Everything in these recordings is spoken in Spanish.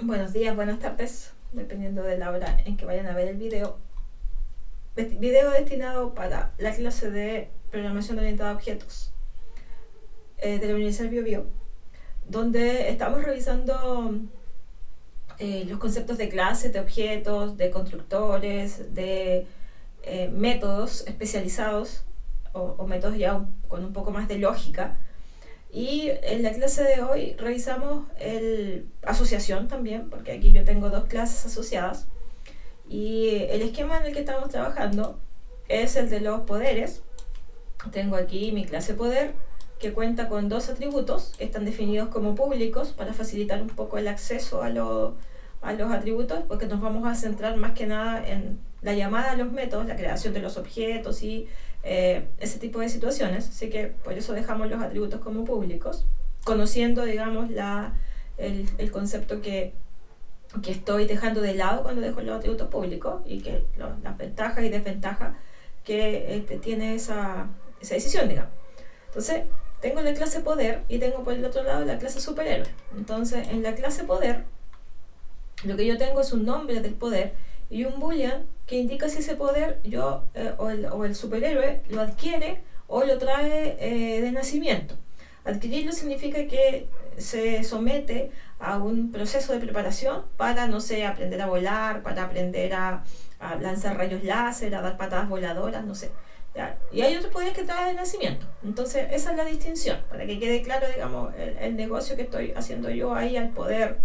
Buenos días, buenas tardes, dependiendo de la hora en que vayan a ver el video. Video destinado para la clase de programación orientada a objetos de la Universidad BioBio, donde estamos revisando los conceptos de clases, de objetos, de constructores, de métodos especializados o métodos ya con un poco más de lógica. Y en la clase de hoy revisamos el asociación también, porque aquí yo tengo dos clases asociadas. Y el esquema en el que estamos trabajando es el de los poderes. Tengo aquí mi clase poder, que cuenta con dos atributos que están definidos como públicos para facilitar un poco el acceso a los atributos, porque nos vamos a centrar más que nada en la llamada a los métodos, la creación de los objetos y ese tipo de situaciones. Así que por eso dejamos los atributos como públicos, conociendo, digamos, el concepto que estoy dejando de lado cuando dejo los atributos públicos y que las ventajas y desventajas que tiene esa decisión, digamos. Entonces, tengo la clase poder y tengo por el otro lado la clase superhéroe. Entonces, en la clase poder, lo que yo tengo es un nombre del poder y un boolean que indica si ese poder o el superhéroe lo adquiere o lo trae de nacimiento. Adquirirlo significa que se somete a un proceso de preparación para, no sé, aprender a volar, para aprender a lanzar rayos láser, a dar patadas voladoras, no sé. ¿Ya? Y hay otros poderes que trae de nacimiento. Entonces, esa es la distinción, para que quede claro, digamos, el negocio que estoy haciendo yo ahí al poder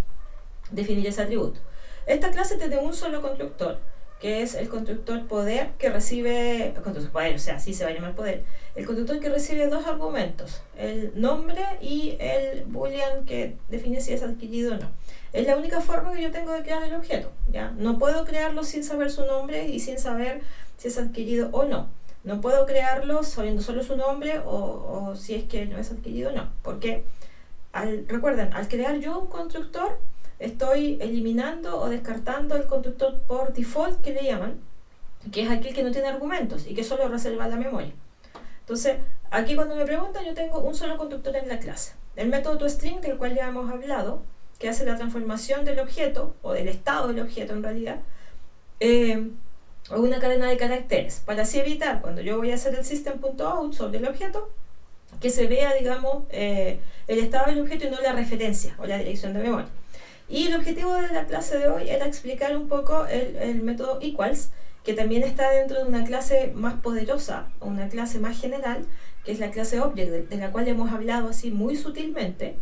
definir ese atributo. Esta clase tiene un solo constructor, que es el constructor poder que recibe, el constructor poder, o sea, así se va a llamar poder, el constructor que recibe dos argumentos, el nombre y el boolean que define si es adquirido o no. Es la única forma que yo tengo de crear el objeto, ¿ya? No puedo crearlo sin saber su nombre y sin saber si es adquirido o no. No puedo crearlo sabiendo solo su nombre o si es que no es adquirido o no. Porque, recuerden, al crear yo un constructor, estoy eliminando o descartando el constructor por default que le llaman, que es aquel que no tiene argumentos y que solo reserva la memoria. Entonces, aquí cuando me preguntan, yo tengo un solo constructor en la clase. El método toString, del cual ya hemos hablado, que hace la transformación del objeto, o del estado del objeto en realidad, o una cadena de caracteres, para así evitar, cuando yo voy a hacer el system.out sobre el objeto, que se vea, digamos, el estado del objeto y no la referencia o la dirección de memoria. Y el objetivo de la clase de hoy era explicar un poco el método equals, que también está dentro de una clase más poderosa, o una clase más general, que es la clase object, de la cual hemos hablado así muy sutilmente.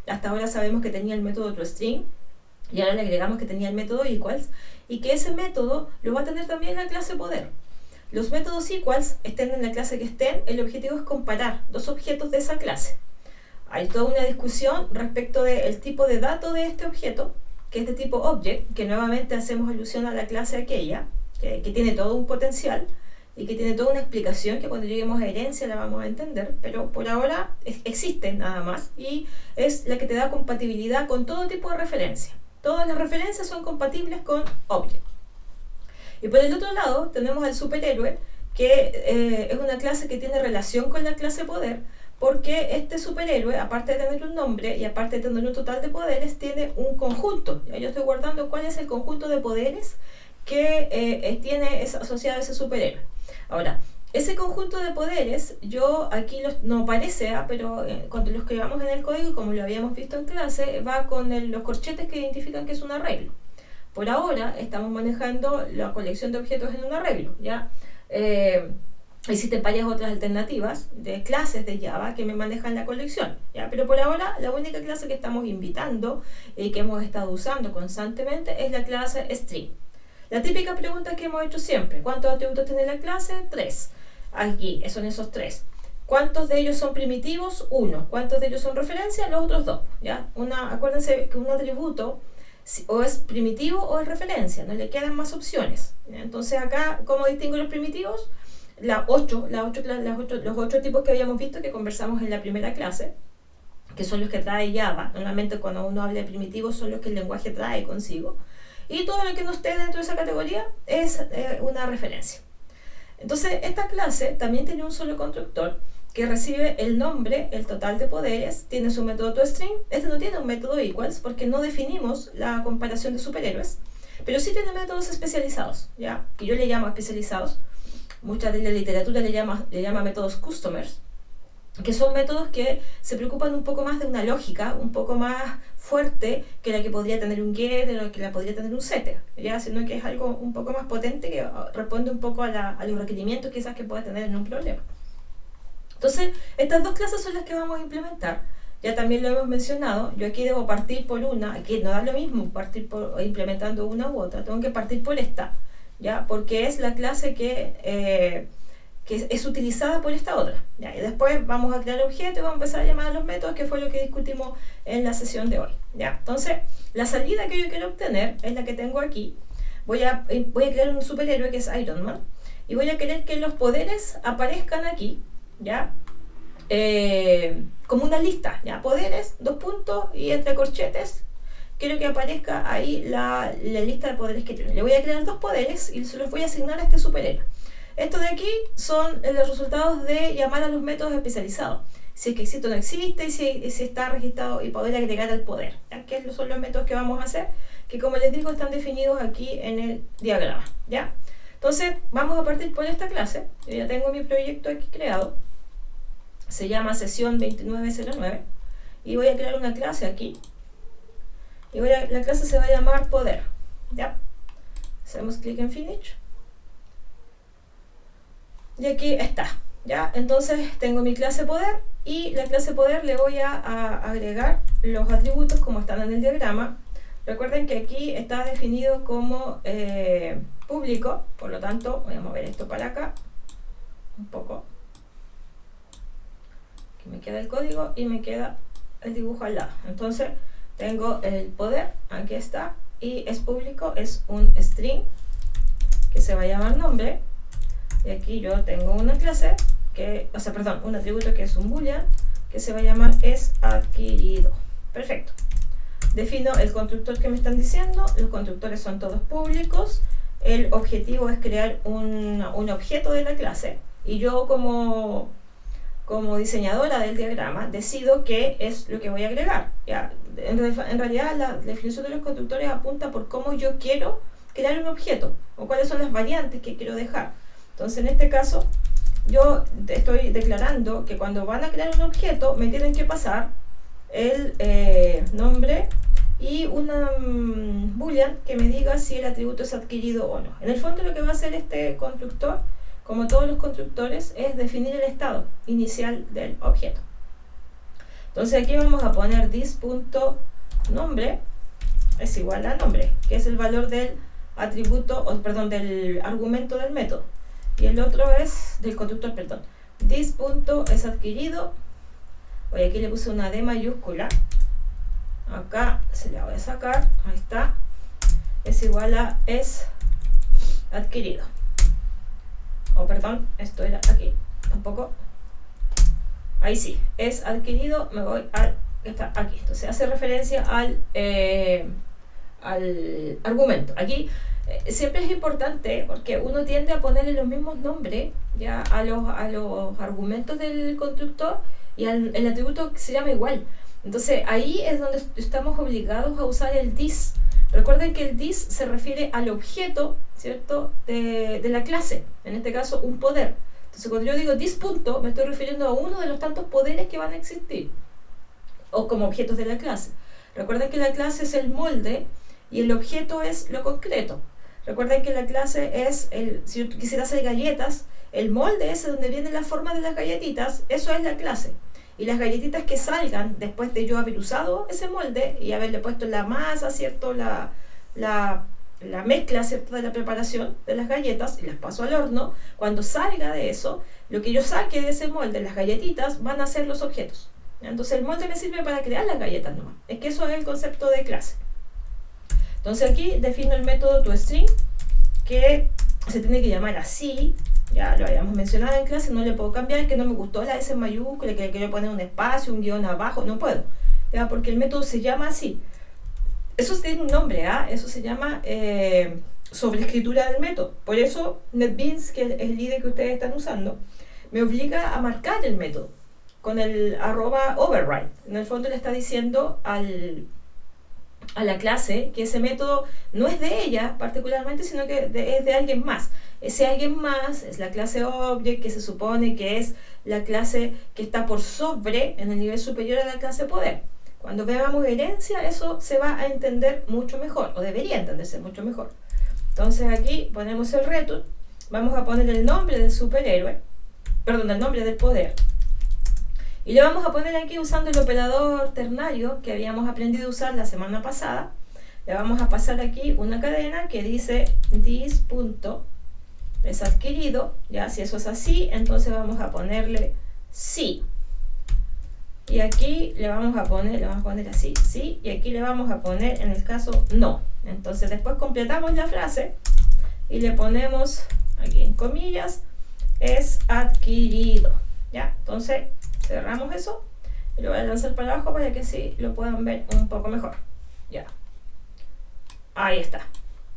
Hasta ahora sabemos que tenía el método toString, y ahora le agregamos que tenía el método equals, y que ese método lo va a tener también la clase poder. Los métodos equals, estén en la clase que estén, el objetivo es comparar dos objetos de esa clase. Hay toda una discusión respecto del tipo de dato de este objeto, que es de tipo object, que nuevamente hacemos alusión a la clase aquella, que tiene todo un potencial y que tiene toda una explicación que cuando lleguemos a herencia la vamos a entender, pero por ahora existe nada más y es la que te da compatibilidad con todo tipo de referencia. Todas las referencias son compatibles con object. Y por el otro lado tenemos al superhéroe, que es una clase que tiene relación con la clase poder, porque este superhéroe, aparte de tener un nombre y aparte de tener un total de poderes, tiene un conjunto. ¿Ya? Yo estoy guardando cuál es el conjunto de poderes que tiene asociado a ese superhéroe. Ahora, ese conjunto de poderes, yo aquí no aparece, pero cuando lo escribamos en el código, como lo habíamos visto en clase, va con los corchetes que identifican que es un arreglo. Por ahora estamos manejando la colección de objetos en un arreglo, ¿ya? Existen varias otras alternativas de clases de Java que me manejan la colección, ¿ya? Pero por ahora la única clase que estamos invitando y que hemos estado usando constantemente es la clase string. La típica pregunta que hemos hecho siempre: ¿cuántos atributos tiene la clase? 3. Aquí son esos 3. ¿Cuántos de ellos son primitivos? 1. ¿Cuántos de ellos son referencia? Los otros 2. ¿Ya? Acuérdense que un atributo o es primitivo o es referencia, no le quedan más opciones. ¿Ya? Entonces acá, ¿cómo distingo los primitivos? Los 8 tipos que habíamos visto, que conversamos en la primera clase, que son los que trae Java. Normalmente cuando uno habla de primitivos son los que el lenguaje trae consigo. Y todo lo que no esté dentro de esa categoría es una referencia. Entonces esta clase también tiene un solo constructor, que recibe el nombre, el total de poderes, tiene su método toString. Este no tiene un método equals porque no definimos la comparación de superhéroes, pero sí tiene métodos especializados, ¿ya? Que yo le llamo especializados. Mucha de la literatura le llama métodos customers, que son métodos que se preocupan un poco más de una lógica, un poco más fuerte que la que podría tener un getter o que la podría tener un setter, ¿ya? Sino que es algo un poco más potente que responde un poco a los requerimientos quizás que pueda tener en un problema. Entonces, estas dos clases son las que vamos a implementar. Ya también lo hemos mencionado, yo aquí debo partir por una, aquí no da lo mismo partir por implementando una u otra, tengo que partir por esta, ¿ya? Porque es la clase que es utilizada por esta otra, ¿ya? Y después vamos a crear objetos y vamos a empezar a llamar a los métodos, que fue lo que discutimos en la sesión de hoy, ¿ya? Entonces, la salida que yo quiero obtener es la que tengo aquí. Voy a crear un superhéroe que es Iron Man y voy a querer que los poderes aparezcan aquí, ¿ya? Como una lista, ¿ya? Poderes, 2 puntos, y entre corchetes quiero que aparezca ahí la lista de poderes que tiene. Le voy a crear 2 poderes y se los voy a asignar a este superhéroe. Estos de aquí son los resultados de llamar a los métodos especializados. Si es que existe o no existe, y si está registrado, y poder agregar al poder, ¿ya? Que son los métodos que vamos a hacer, que como les digo están definidos aquí en el diagrama, ¿ya? Entonces vamos a partir por esta clase. Yo ya tengo mi proyecto aquí creado. Se llama sesión 2909 y voy a crear una clase aquí y la clase se va a llamar poder, ¿ya? Hacemos clic en finish y aquí está, ¿ya? Entonces tengo mi clase poder y la clase poder le voy a agregar los atributos como están en el diagrama. Recuerden que aquí está definido como público, por lo tanto voy a mover esto para acá un poco. Me queda el código y me queda el dibujo al lado. Entonces tengo el poder, aquí está, y es público, es un string que se va a llamar nombre, y aquí yo tengo una clase un atributo que es un boolean que se va a llamar es adquirido. Perfecto. Defino el constructor que me están diciendo. Los constructores son todos públicos. El objetivo es crear un objeto de la clase, y yo como diseñadora del diagrama decido qué es lo que voy a agregar, ¿ya? En realidad la definición de los constructores apunta por cómo yo quiero crear un objeto o cuáles son las variantes que quiero dejar. Entonces en este caso yo estoy declarando que cuando van a crear un objeto me tienen que pasar el nombre y una boolean que me diga si el atributo es adquirido o no. En el fondo lo que va a hacer este constructor, como todos los constructores, es definir el estado inicial del objeto. Entonces aquí vamos a poner this.nombre es igual a nombre, que es el valor del del argumento del método. Y el otro es del constructor, perdón. This.es adquirido. Oye, aquí le puse una D mayúscula. Acá se la voy a sacar. Ahí está. Es igual a es adquirido. Perdón, esto era aquí, tampoco, ahí sí, es adquirido, me voy está aquí, entonces hace referencia al argumento. Aquí siempre es importante porque uno tiende a ponerle los mismos nombres ya a los argumentos del constructor, y el atributo se llama igual. Entonces ahí es donde estamos obligados a usar el this. Recuerden que el this se refiere al objeto, ¿cierto?, de la clase, en este caso un poder. Entonces cuando yo digo this punto, me estoy refiriendo a uno de los tantos poderes que van a existir, o como objetos de la clase. Recuerden que la clase es el molde y el objeto es lo concreto. Recuerden que la clase es, si yo quisiera hacer galletas, el molde ese donde viene la forma de las galletitas, eso es la clase. Y las galletitas que salgan después de yo haber usado ese molde y haberle puesto la masa, ¿cierto?, la mezcla, ¿cierto?, de la preparación de las galletas, y las paso al horno, cuando salga de eso, lo que yo saque de ese molde, las galletitas, van a ser los objetos. Entonces el molde me sirve para crear las galletas nomás. Es que eso es el concepto de clase. Entonces aquí defino el método toString, que se tiene que llamar así. Ya lo habíamos mencionado en clase, no le puedo cambiar, es que no me gustó la S mayúscula, que le quiero poner un espacio, un guión abajo, no puedo, ¿ya? Porque el método se llama así. Eso tiene un nombre, eso se llama sobreescritura del método. Por eso NetBeans, que es el IDE que ustedes están usando, me obliga a marcar el método con el @override. En el fondo le está diciendo a la clase que ese método no es de ella particularmente, sino que es de alguien más. Ese alguien más es la clase object, que se supone que es la clase que está por sobre, en el nivel superior a la clase poder. Cuando veamos herencia, eso se va a entender mucho mejor, o debería entenderse mucho mejor. Entonces aquí ponemos el return, vamos a poner el nombre del superhéroe, perdón, el nombre del poder, y le vamos a poner aquí usando el operador ternario que habíamos aprendido a usar la semana pasada. Le vamos a pasar aquí una cadena que dice this punto es adquirido. Ya, si eso es así, entonces vamos a ponerle sí. Y aquí le vamos a poner así, sí, y aquí le vamos a poner en el caso no. Entonces después completamos la frase y le ponemos aquí en comillas es adquirido. Ya, entonces cerramos eso y lo voy a lanzar para abajo para que así lo puedan ver un poco mejor. Ya, ahí está.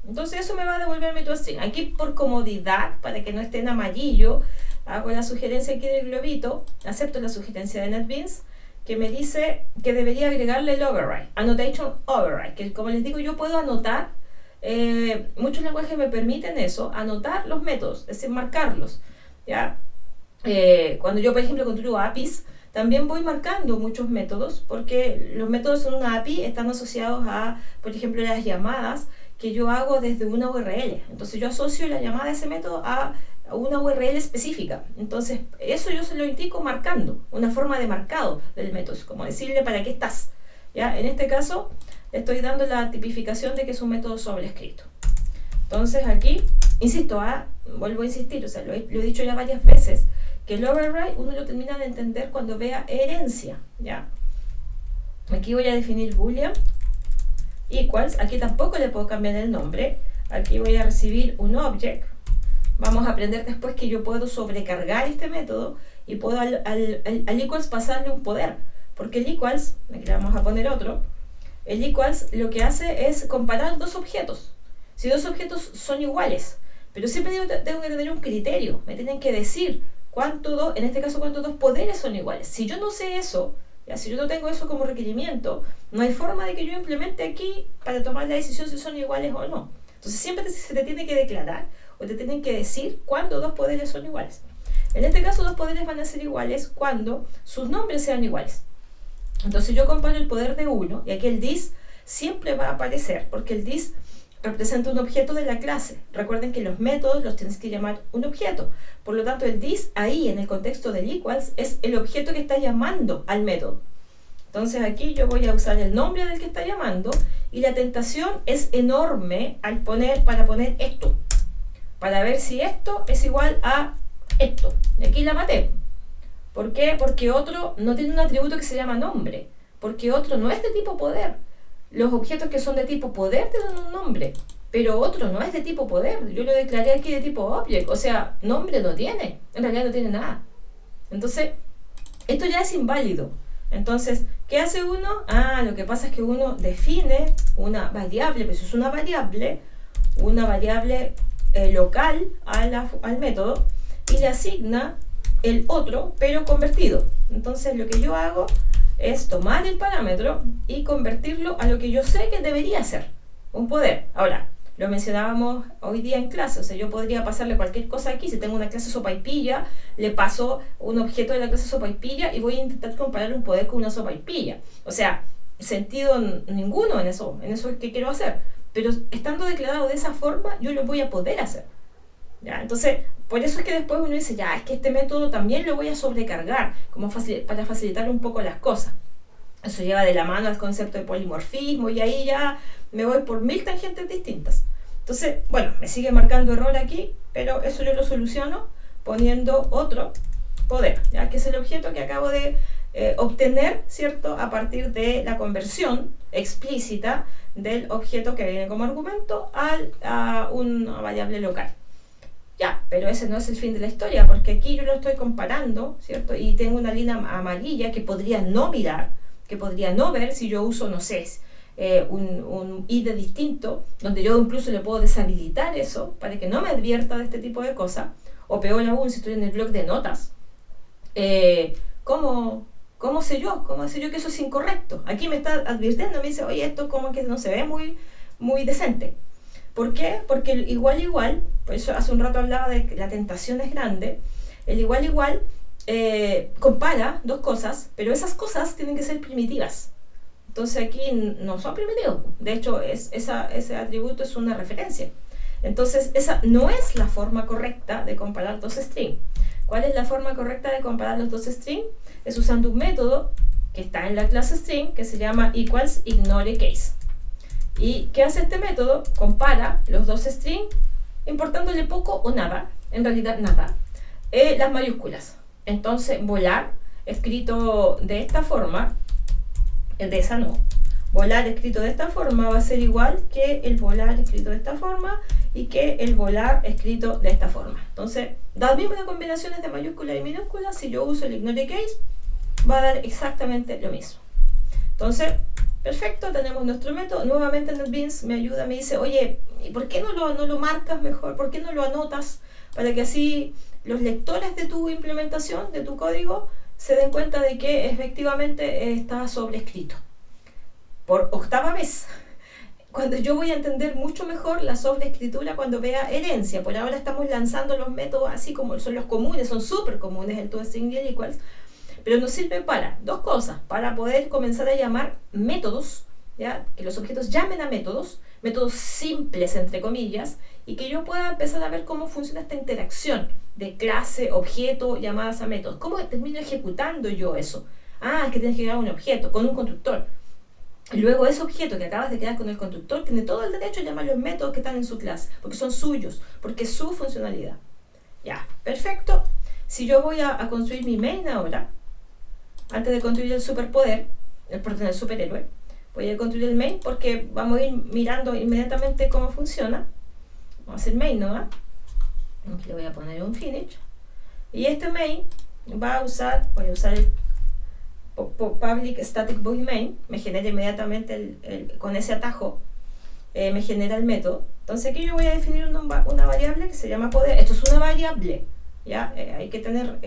Entonces eso me va a devolver mi toString. Aquí por comodidad, para que no esté en amarillo, hago la sugerencia aquí del globito, acepto la sugerencia de NetBeans, que me dice que debería agregarle el override, annotation override, que como les digo yo puedo anotar, muchos lenguajes me permiten eso, anotar los métodos, es decir, marcarlos, ¿ya? Cuando yo por ejemplo construyo APIs, también voy marcando muchos métodos, porque los métodos en una API están asociados a, por ejemplo, las llamadas que yo hago desde una URL. Entonces yo asocio la llamada de ese método a una URL específica. Entonces eso yo se lo indico marcando, una forma de marcado del método, es como decirle para qué estás. ¿Ya? En este caso le estoy dando la tipificación de que es un método sobrescrito. Entonces aquí, insisto, vuelvo a insistir, o sea, lo he dicho ya varias veces, que el override uno lo termina de entender cuando vea herencia. ¿Ya? Aquí voy a definir boolean equals, aquí tampoco le puedo cambiar el nombre, aquí voy a recibir un object. Vamos a aprender después que yo puedo sobrecargar este método y puedo al equals pasarle un poder, porque el equals, aquí le vamos a poner otro, el equals lo que hace es comparar dos objetos. Si dos objetos son iguales, pero siempre tengo que tener un criterio, me tienen que decir en este caso cuántos dos poderes son iguales. Si yo no sé eso, ya, si yo no tengo eso como requerimiento, no hay forma de que yo implemente aquí para tomar la decisión si son iguales o no. Entonces siempre se te tiene que declarar o te tienen que decir cuándo dos poderes son iguales. En este caso dos poderes van a ser iguales cuando sus nombres sean iguales. Entonces yo comparo el poder de uno y aquí el this siempre va a aparecer porque el this representa un objeto de la clase. Recuerden que los métodos los tienes que llamar un objeto. Por lo tanto, el this ahí en el contexto del equals es el objeto que está llamando al método. Entonces aquí yo voy a usar el nombre del que está llamando y la tentación es enorme para poner esto. Para ver si esto es igual a esto. Y aquí la maté. ¿Por qué? Porque otro no tiene un atributo que se llama nombre. Porque otro no es de tipo poder. Los objetos que son de tipo poder tienen un nombre, pero otro no es de tipo poder. Yo lo declaré aquí de tipo object, o sea, nombre no tiene, en realidad no tiene nada. Entonces, esto ya es inválido. Entonces, ¿qué hace uno? Lo que pasa es que uno define una variable, pues es una variable local al método y le asigna el otro, pero convertido. Entonces, lo que yo hago es tomar el parámetro y convertirlo a lo que yo sé que debería ser, un poder. Ahora, lo mencionábamos hoy día en clase, o sea, yo podría pasarle cualquier cosa aquí. Si tengo una clase sopaipilla, le paso un objeto de la clase sopaipilla y voy a intentar comparar un poder con una sopaipilla. O sea, sentido ninguno en eso que quiero hacer, pero estando declarado de esa forma, yo lo voy a poder hacer. ¿Ya? Entonces, por eso es que después uno dice, es que este método también lo voy a sobrecargar, como para facilitar un poco las cosas. Eso lleva de la mano al concepto de polimorfismo y ahí ya me voy por 1000 tangentes distintas. Entonces, bueno, me sigue marcando error aquí, pero eso yo lo soluciono poniendo otro poder, ¿ya? Que es el objeto que acabo de obtener, ¿cierto? A partir de la conversión explícita del objeto que viene como argumento a una variable local. Ya, pero ese no es el fin de la historia, porque aquí yo lo estoy comparando, ¿cierto? Y tengo una línea amarilla que podría no mirar, que podría no ver si yo uso, no sé, un ID distinto, donde yo incluso le puedo deshabilitar eso para que no me advierta de este tipo de cosas, o peor aún, si estoy en el bloc de notas, ¿cómo, ¿Cómo sé yo que eso es incorrecto? Aquí me está advirtiendo, me dice, oye, esto como que no se ve muy decente. ¿Por qué? Porque el igual, por eso hace un rato hablaba de que la tentación es grande, el igual compara dos cosas, pero esas cosas tienen que ser primitivas. Entonces aquí no son primitivos. De hecho, ese atributo es una referencia. Entonces, esa no es la forma correcta de comparar dos strings. ¿Cuál es la forma correcta de comparar los dos strings? Es usando un método que está en la clase string que se llama equals ignore case. ¿Y qué hace este método? Compara los dos strings importándole poco o nada, en realidad nada, las mayúsculas. Entonces, volar, escrito de esta forma, de esa no, volar escrito de esta forma va a ser igual que el volar escrito de esta forma y que el volar escrito de esta forma. Entonces, las mismas combinaciones de mayúsculas y minúsculas, si yo uso el ignore case, va a dar exactamente lo mismo. Entonces, perfecto, tenemos nuestro método. Nuevamente NetBeans me ayuda, me dice, oye, ¿y por qué no lo marcas mejor? ¿Por qué no lo anotas? Para que así los lectores de tu implementación, de tu código, se den cuenta de que efectivamente está sobrescrito. Por octava vez. Cuando yo voy a entender mucho mejor la sobreescritura cuando vea herencia. Por ahora estamos lanzando los métodos así como son los comunes, son súper comunes el toString y el equals, pero nos sirve para dos cosas: para poder comenzar a llamar métodos, ¿ya? Que los objetos llamen a métodos simples entre comillas, y que yo pueda empezar a ver cómo funciona esta interacción de clase, objeto, llamadas a métodos. ¿Cómo termino ejecutando yo eso? Ah, es que tienes que crear un objeto con un constructor. Y luego ese objeto que acabas de crear con el constructor tiene todo el derecho a llamar los métodos que están en su clase, porque son suyos, porque es su funcionalidad. Ya, perfecto. Si yo voy a construir mi main ahora, antes de construir el superpoder, el superhéroe, voy a construir el main porque vamos a ir mirando inmediatamente cómo funciona. Vamos a hacer main, ¿no? Aquí le voy a poner un finish. Y este main voy a usar el public static void main, me genera inmediatamente con ese atajo, me genera el método. Entonces aquí yo voy a definir una variable que se llama poder. Esto es una variable, ¿ya? Hay que tener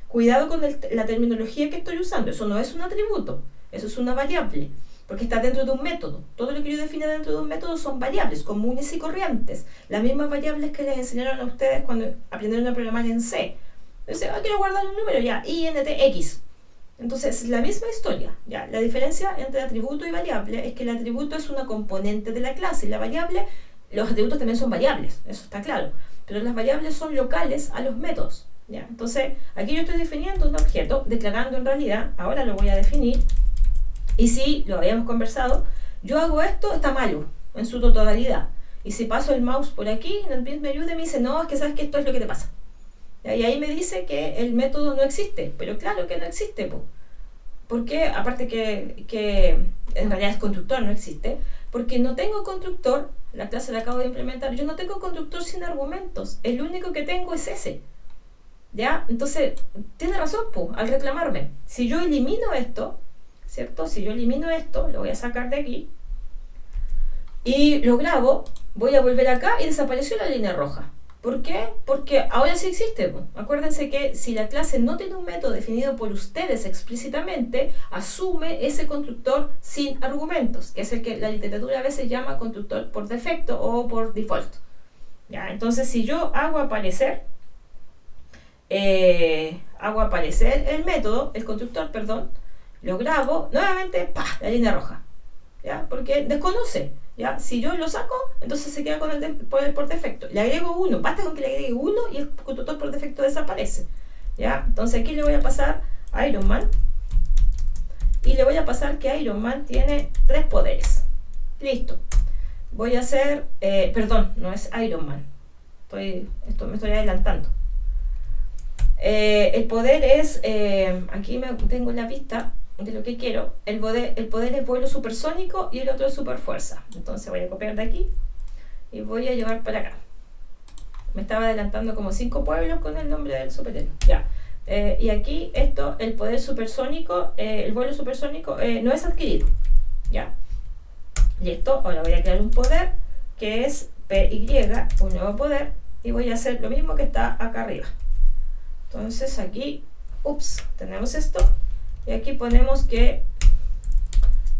cuidado con la terminología que estoy usando. Eso no es un atributo, eso es una variable, porque está dentro de un método. Todo lo que yo defino dentro de un método son variables comunes y corrientes, las mismas variables que les enseñaron a ustedes cuando aprendieron a programar en C. Entonces, quiero guardar un número, ya, int x. Entonces, es la misma historia, ¿ya? La diferencia entre atributo y variable es que el atributo es una componente de la clase y la variable, los atributos también son variables, eso está claro, pero las variables son locales a los métodos, ¿ya? Entonces, aquí yo estoy definiendo un objeto, declarando en realidad, ahora lo voy a definir, y si lo habíamos conversado, yo hago esto, está malo, en su totalidad, y si paso el mouse por aquí, NetBeans me ayuda y me dice, no, es que sabes que esto es lo que te pasa. Y ahí me dice que el método no existe, pero claro que no existe, po. ¿Por qué? Aparte que en realidad es constructor, no existe, porque no tengo constructor, la clase la acabo de implementar, yo no tengo constructor sin argumentos, el único que tengo es ese, ¿ya? Entonces, tiene razón, po, al reclamarme. Si yo elimino esto, ¿cierto? Si yo elimino esto, lo voy a sacar de aquí, y lo grabo, voy a volver acá y desapareció la línea roja. ¿Por qué? Porque ahora sí existe. Acuérdense que si la clase no tiene un método definido por ustedes explícitamente, asume ese constructor sin argumentos, que es el que la literatura a veces llama constructor por defecto o por default. ¿Ya? Entonces, si yo hago aparecer el método, el constructor, perdón, lo grabo, nuevamente, ¡pah!, la línea roja. ¿Ya? Porque desconoce. ¿Ya? Si yo lo saco, entonces se queda con por defecto. Le agrego 1, basta con que le agregue 1 y el constructor por defecto desaparece. ¿Ya? Entonces aquí le voy a pasar a Iron Man y le voy a pasar que Iron Man tiene 3 poderes. Listo. Voy a hacer, perdón, no es Iron Man. Me estoy adelantando. El poder es, aquí tengo la vista de lo que quiero. El poder es vuelo supersónico y el otro es super fuerza. Entonces voy a copiar de aquí y voy a llevar para acá. Me estaba adelantando como 5 pueblos con el nombre del superhéroe. Ya. Y aquí el poder supersónico, el vuelo supersónico no es adquirido. Ya. Listo. Ahora voy a crear un poder que es PY, un nuevo poder, y voy a hacer lo mismo que está acá arriba. Entonces aquí, tenemos esto. Y aquí ponemos que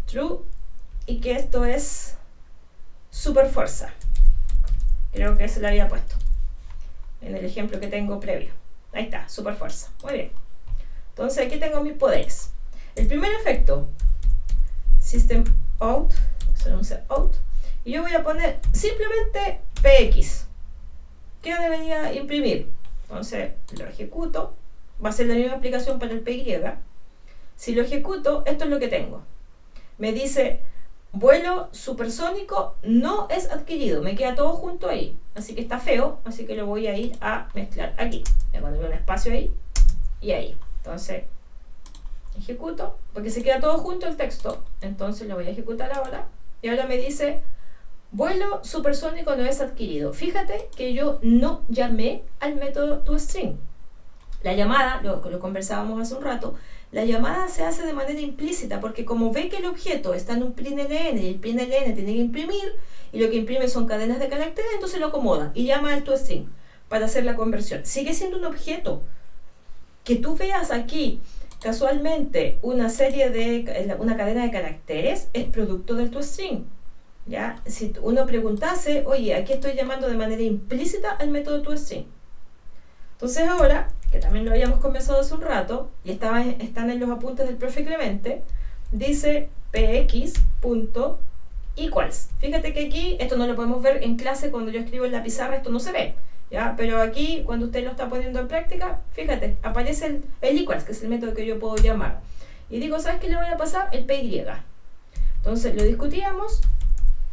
true y que esto es super fuerza. Creo que se lo había puesto en el ejemplo que tengo previo. Ahí está, super fuerza. Muy bien. Entonces aquí tengo mis poderes. El primer efecto, system out, out, y yo voy a poner simplemente px. ¿Qué debería imprimir? Entonces lo ejecuto. Va a ser la misma aplicación para el py. Si lo ejecuto, esto es lo que tengo. Me dice, vuelo supersónico no es adquirido. Me queda todo junto ahí. Así que está feo, así que lo voy a ir a mezclar aquí. Le pondré un espacio ahí y ahí. Entonces, ejecuto, porque se queda todo junto el texto. Entonces lo voy a ejecutar ahora. Y ahora me dice, vuelo supersónico no es adquirido. Fíjate que yo no llamé al método toString. La llamada, lo conversábamos hace un rato, la llamada se hace de manera implícita, porque como ve que el objeto está en un println y el println tiene que imprimir, y lo que imprime son cadenas de caracteres, entonces lo acomoda y llama al toString para hacer la conversión. Sigue siendo un objeto. Que tú veas aquí casualmente una cadena de caracteres es producto del toString. ¿Ya? Si uno preguntase, oye, aquí estoy llamando de manera implícita al método toString. Entonces ahora, que también lo habíamos conversado hace un rato, y están en los apuntes del profe Clemente, dice px.equals. Fíjate que aquí, esto no lo podemos ver en clase cuando yo escribo en la pizarra, esto no se ve. ¿Ya? Pero aquí, cuando usted lo está poniendo en práctica, fíjate, aparece el equals, que es el método que yo puedo llamar. Y digo, ¿sabes qué le voy a pasar? El py. Entonces lo discutíamos,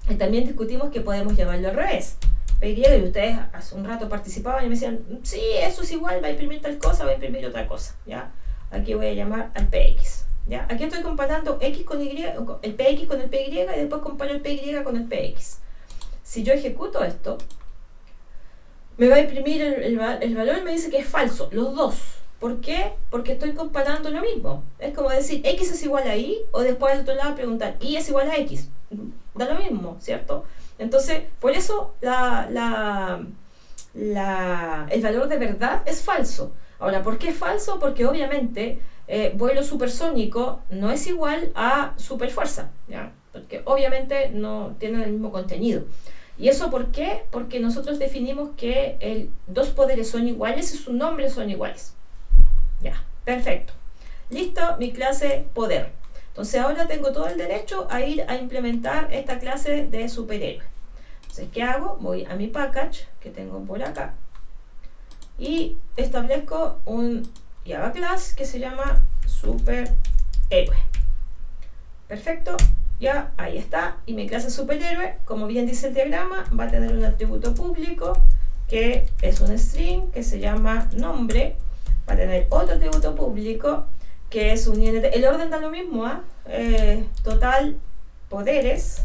y también discutimos que podemos llamarlo al revés. py, y ustedes hace un rato participaban y me decían, sí, eso es igual, va a imprimir tal cosa, va a imprimir otra cosa. ¿Ya? Aquí voy a llamar al px. ¿Ya? Aquí estoy comparando x con y, el px con el py, y después comparo el py con el px. Si yo ejecuto esto, me va a imprimir el valor y me dice que es falso, los dos. ¿Por qué? Porque estoy comparando lo mismo. Es como decir, x es igual a y, o después al otro lado preguntar, y es igual a x. Da lo mismo, ¿cierto? Entonces, por eso el valor de verdad es falso. Ahora, ¿por qué es falso? Porque obviamente vuelo supersónico no es igual a superfuerza, ¿ya? Porque obviamente no tienen el mismo contenido. ¿Y eso por qué? Porque nosotros definimos que dos poderes son iguales y sus nombres son iguales. Ya, perfecto. Listo, mi clase poder. Entonces ahora tengo todo el derecho a ir a implementar esta clase de superhéroe. Entonces, ¿qué hago? Voy a mi package, que tengo por acá, y establezco un Java class que se llama superhéroe. Perfecto. Ya, ahí está, y mi clase superhéroe, como bien dice el diagrama, va a tener un atributo público que es un string que se llama nombre, va a tener otro atributo público que es un int, el orden da lo mismo, total poderes,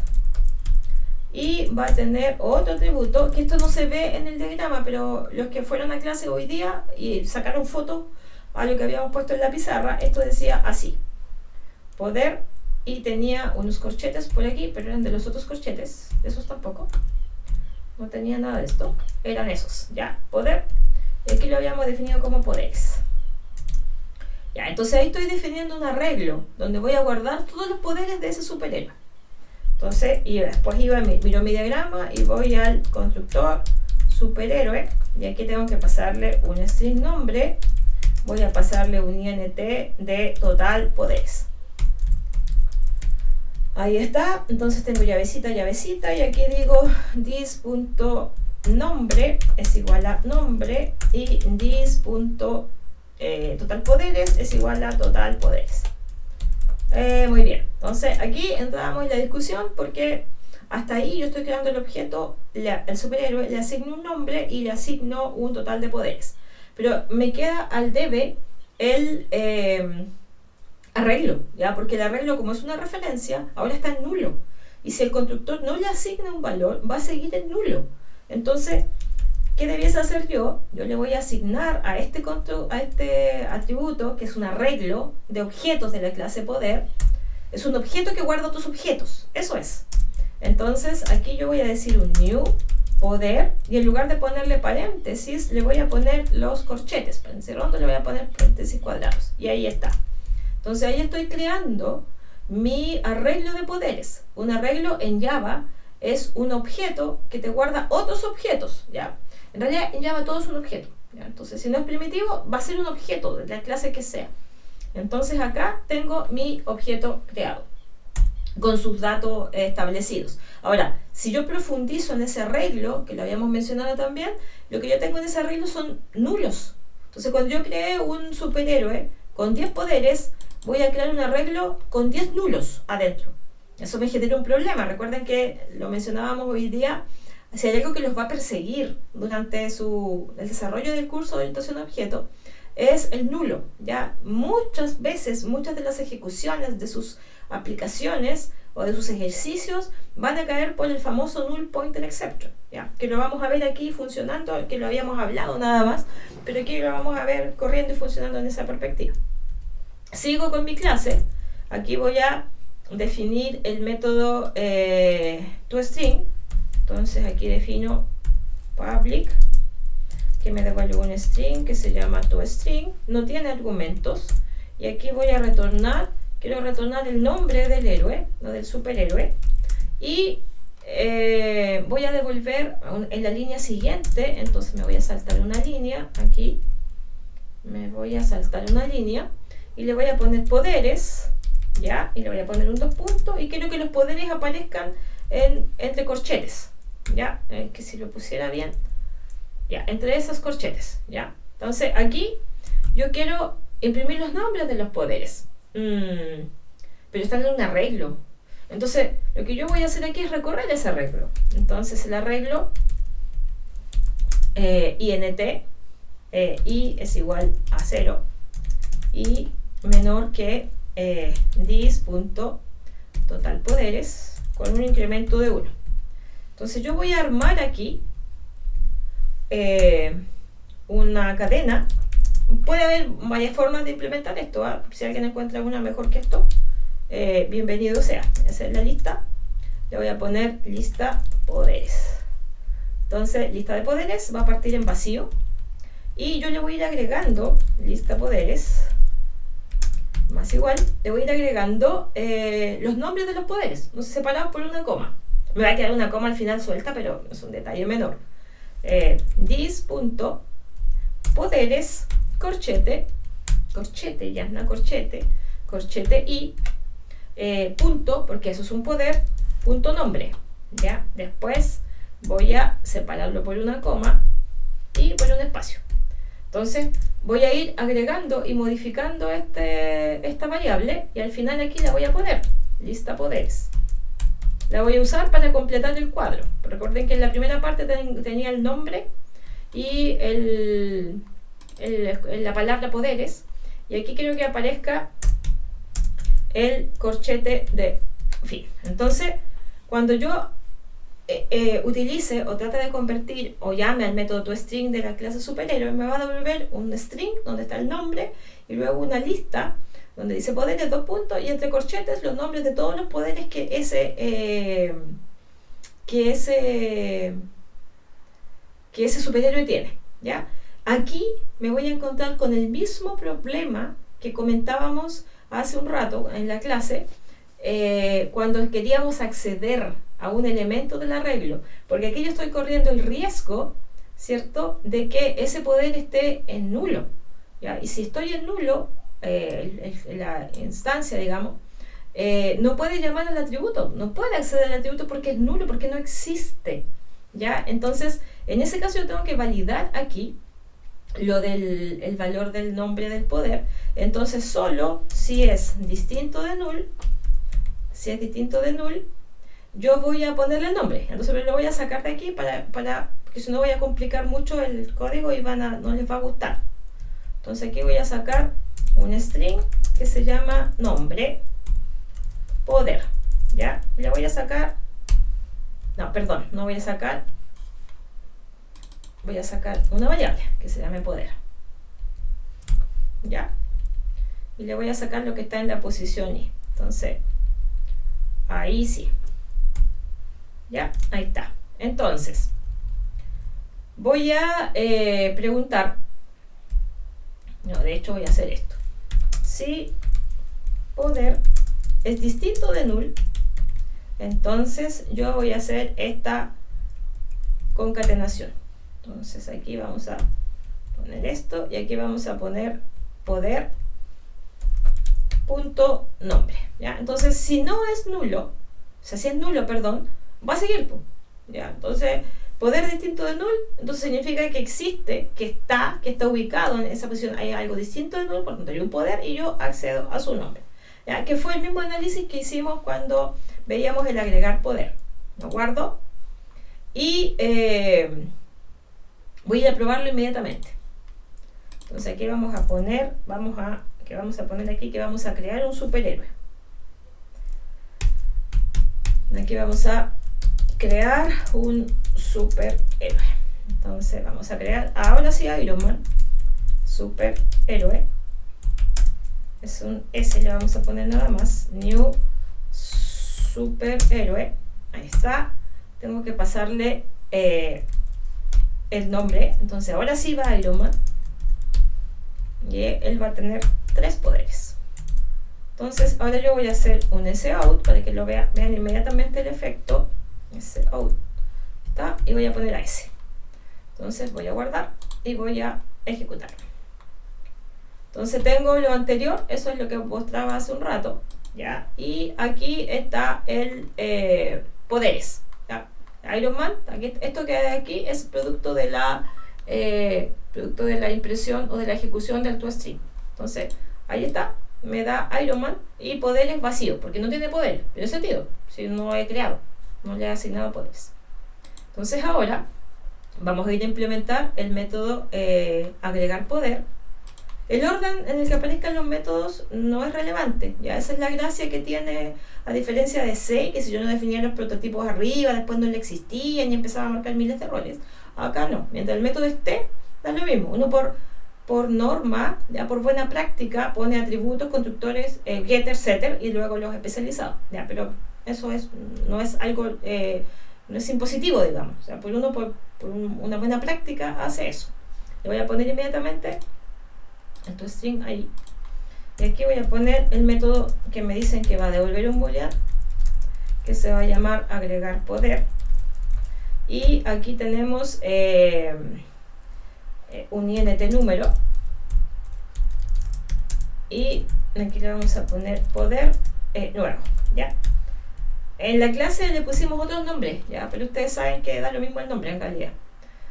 y va a tener otro atributo, que esto no se ve en el diagrama, pero los que fueron a clase hoy día y sacaron fotos a lo que habíamos puesto en la pizarra, esto decía así, poder, y tenía unos corchetes por aquí, pero eran de los otros corchetes, esos tampoco, no tenía nada de esto, eran esos, ya, poder, y aquí lo habíamos definido como poderes. Ya, entonces ahí estoy definiendo un arreglo, donde voy a guardar todos los poderes de ese superhéroe. Entonces, y después miro mi diagrama y voy al constructor superhéroe, y aquí tengo que pasarle un string nombre, voy a pasarle un int de total poderes. Ahí está, entonces tengo llavecita, y aquí digo this.nombre es igual a nombre y this.total poderes es igual a total poderes. Muy bien, entonces aquí entramos en la discusión porque hasta ahí yo estoy creando el objeto, el superhéroe, le asigno un nombre y le asigno un total de poderes. Pero me queda al debe el arreglo, ¿ya? Porque el arreglo, como es una referencia, ahora está en nulo. Y si el constructor no le asigna un valor, va a seguir en nulo. Entonces, ¿qué debiese hacer yo? Yo le voy a asignar a este atributo, que es un arreglo de objetos de la clase poder. Es un objeto que guarda otros objetos. Eso es. Entonces, aquí yo voy a decir un new poder, y en lugar de ponerle paréntesis, le voy a poner los corchetes. Paréntesis rondo, le voy a poner paréntesis cuadrados. Y ahí está. Entonces ahí estoy creando mi arreglo de poderes. Un arreglo en Java es un objeto que te guarda otros objetos, ¿ya? En realidad en Java todo es un objeto, ¿ya? Entonces si no es primitivo, va a ser un objeto de la clase que sea. Entonces acá tengo mi objeto creado con sus datos establecidos. Ahora, si yo profundizo en ese arreglo, que lo habíamos mencionado también, lo que yo tengo en ese arreglo son nulos. Entonces, cuando yo creé un superhéroe con 10 poderes, voy a crear un arreglo con 10 nulos adentro. Eso me genera un problema. Recuerden que lo mencionábamos hoy día, si hay algo que los va a perseguir durante el desarrollo del curso de orientación a objetos, es el nulo. Ya muchas veces, muchas de las ejecuciones de sus aplicaciones o de sus ejercicios van a caer por el famoso null pointer exception, ¿ya? Que lo vamos a ver aquí funcionando, que lo habíamos hablado nada más, pero aquí lo vamos a ver corriendo y funcionando en esa perspectiva. Sigo con mi clase. Aquí voy a definir el método toString. Entonces aquí defino public, que me devuelve un string que se llama toString, no tiene argumentos, y aquí voy a retornar, quiero retornar el nombre del héroe, no del superhéroe, y voy a devolver en la línea siguiente. Entonces me voy a saltar una línea, aquí me voy a saltar una línea, y le voy a poner poderes, ya, y le voy a poner un 2 puntos, y quiero que los poderes aparezcan entre corchetes, ya, que si lo pusiera bien, ya, entre esos corchetes, ya. Entonces aquí yo quiero imprimir los nombres de los poderes, pero están en un arreglo. Entonces lo que yo voy a hacer aquí es recorrer ese arreglo. Entonces el arreglo int i es igual a 0 y menor que dis.totalpoderes con un incremento de 1. Entonces yo voy a armar aquí una cadena. Puede haber varias formas de implementar esto, ¿eh? Si alguien encuentra una mejor que esto, bienvenido sea. Voy a hacer la lista, le voy a poner lista poderes. Entonces lista de poderes va a partir en vacío y yo le voy a ir agregando lista poderes más igual, le voy a ir agregando los nombres de los poderes, no sé, separados por una coma. Me va a quedar una coma al final suelta, pero es un detalle menor. Dis.poderes corchete, ya no corchete y punto, porque eso es un poder, punto nombre, ya. Después voy a separarlo por una coma y por un espacio. Entonces voy a ir agregando y modificando esta variable, y al final aquí la voy a poner lista poderes. La voy a usar para completar el cuadro. Recuerden que en la primera parte tenía el nombre y la palabra poderes, y aquí quiero que aparezca el corchete de fin. Entonces cuando yo utilice o trate de convertir o llame al método toString de la clase superhéroe, me va a devolver un string donde está el nombre y luego una lista donde dice poderes, 2 puntos, y entre corchetes los nombres de todos los poderes que ese superhéroe tiene, ¿ya? Aquí me voy a encontrar con el mismo problema que comentábamos hace un rato en la clase, cuando queríamos acceder a un elemento del arreglo, porque aquí yo estoy corriendo el riesgo, ¿cierto?, de que ese poder esté en nulo, ¿ya? Y si estoy en nulo, la instancia, digamos, no puede llamar al atributo, no puede acceder al atributo porque es nulo, porque no existe, ¿ya? Entonces, en ese caso yo tengo que validar aquí lo el valor del nombre del poder. Entonces solo si es distinto de null, yo voy a ponerle el nombre. Entonces lo voy a sacar de aquí porque si no voy a complicar mucho el código y no les va a gustar. Entonces aquí voy a sacar un string que se llama nombre poder, ¿ya? Le voy a sacar, voy a sacar una variable que se llame poder, ¿ya? Y le voy a sacar lo que está en la posición i. Entonces ahí sí, ya, ahí está. Entonces voy a preguntar, no, de hecho voy a hacer esto. Si poder es distinto de null, entonces yo voy a hacer esta concatenación. Entonces aquí vamos a poner esto y aquí vamos a poner poder punto nombre, ¿ya? Entonces si no es nulo, o sea, si es nulo, perdón, va a seguir, ¿ya? Entonces poder distinto de null, entonces significa que existe, que está ubicado en esa posición, hay algo distinto de null, por lo tanto hay un poder y yo accedo a su nombre, ¿ya? Que fue el mismo análisis que hicimos cuando veíamos el agregar poder. Lo guardo y voy a probarlo inmediatamente. Entonces aquí vamos a poner, vamos a poner aquí que vamos a crear un superhéroe. Aquí vamos a crear un superhéroe. Entonces vamos a crear, ahora sí, Iron Man, superhéroe. Es un S, le vamos a poner nada más, new superhéroe. Ahí está. Tengo que pasarle el nombre. Entonces ahora sí va Iron Man. Y él va a tener 3 poderes. Entonces ahora yo voy a hacer un sout para que lo vean inmediatamente el efecto. Sout está, y voy a poner a S. Entonces voy a guardar y voy a ejecutar. Entonces tengo lo anterior, eso es lo que mostraba hace un rato, ¿ya? Y aquí está el poderes, ¿ya? Iron Man, aquí, esto que hay aquí es producto de la impresión o de la ejecución del toString. Entonces ahí está, me da Iron Man y poderes vacío, porque no tiene poder, tiene sentido, si no he creado, no le he asignado poderes. Entonces ahora vamos a ir a implementar el método agregar poder. El orden en el que aparezcan los métodos no es relevante, ya esa es la gracia que tiene, a diferencia de C, que si yo no definía los prototipos arriba, después no le existían y empezaba a marcar miles de errores. Acá no, mientras el método esté, da lo mismo. Uno por norma, ya por buena práctica, pone atributos, constructores, getter, setter y luego los especializados, ya, pero eso no es algo, no es impositivo, digamos. O sea, por una buena práctica hace eso. Le voy a poner inmediatamente el toString ahí. Y aquí voy a poner el método que me dicen que va a devolver un boolean, que se va a llamar agregar poder. Y aquí tenemos un int número. Y aquí le vamos a poner poder nuevo, ¿ya? En la clase le pusimos otros nombres, ¿ya? Pero ustedes saben que da lo mismo el nombre en realidad.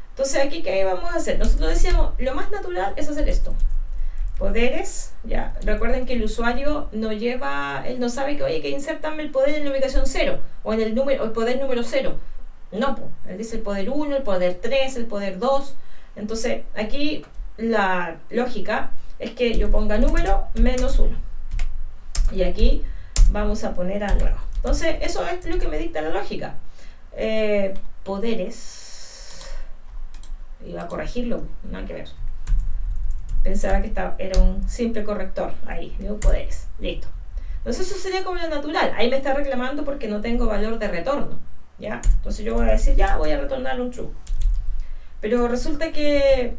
Entonces aquí, ¿qué vamos a hacer? Nosotros decíamos, lo más natural es hacer esto. Poderes, ya. Recuerden que el usuario no lleva, él no sabe que, oye, que insertarme el poder en la ubicación 0 o en el número, o el poder número 0. No, pues, él dice el poder 1, el poder 3, el poder 2. Entonces, aquí la lógica es que yo ponga número menos 1. Y aquí vamos a poner a nuevo. Entonces, eso es lo que me dicta la lógica. Poderes. Iba a corregirlo, nada que ver. Pensaba que era un simple corrector. Ahí, new poderes. Listo. Entonces eso sería como lo natural. Ahí me está reclamando porque no tengo valor de retorno, ¿ya? Entonces yo voy a decir, ya, voy a retornar un true. Pero resulta que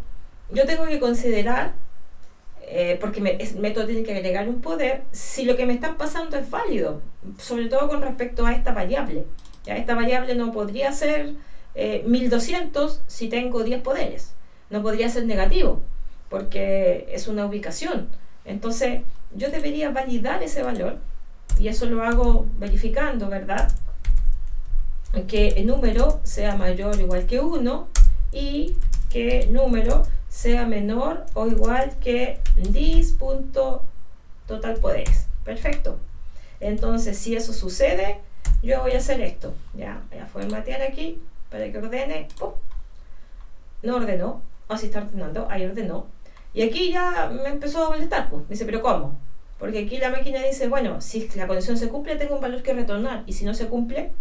yo tengo que considerar, porque el método tiene que agregar un poder, si lo que me están pasando es válido, sobre todo con respecto a esta variable. ¿Ya? Esta variable no podría ser 1200 si tengo 10 poderes. No podría ser negativo, porque es una ubicación. Entonces yo debería validar ese valor, y eso lo hago verificando, ¿verdad? Que el número sea mayor o igual que 1 y que el número sea menor o igual que this.total poderes. Perfecto. Entonces, si eso sucede, yo voy a hacer esto. Ya, voy a formatear aquí para que ordene. ¡Pum! No ordenó. Así está ordenando. Ahí ordenó. Y aquí ya me empezó a molestar. Pues. Me dice, ¿pero cómo? Porque aquí la máquina dice, bueno, si la condición se cumple, tengo un valor que retornar. Y si no se cumple,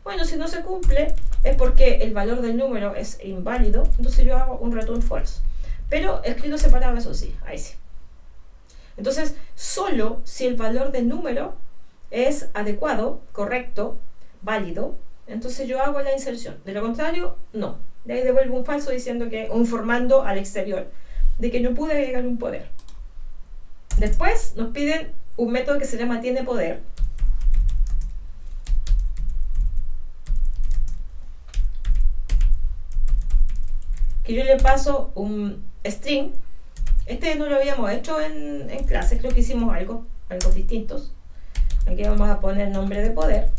bueno, si no se cumple, es porque el valor del número es inválido. Entonces yo hago un return false. Pero escrito separado, eso sí. Ahí sí. Entonces, solo si el valor del número es adecuado, correcto, válido, entonces yo hago la inserción. De lo contrario, no. De ahí devuelvo un falso diciendo que, o informando al exterior de que no pude agregar un poder. Después nos piden un método que se llama tiene poder. Que yo le paso un string. Este no lo habíamos hecho en clase, creo que hicimos algo distintos. Aquí vamos a poner nombre de poder.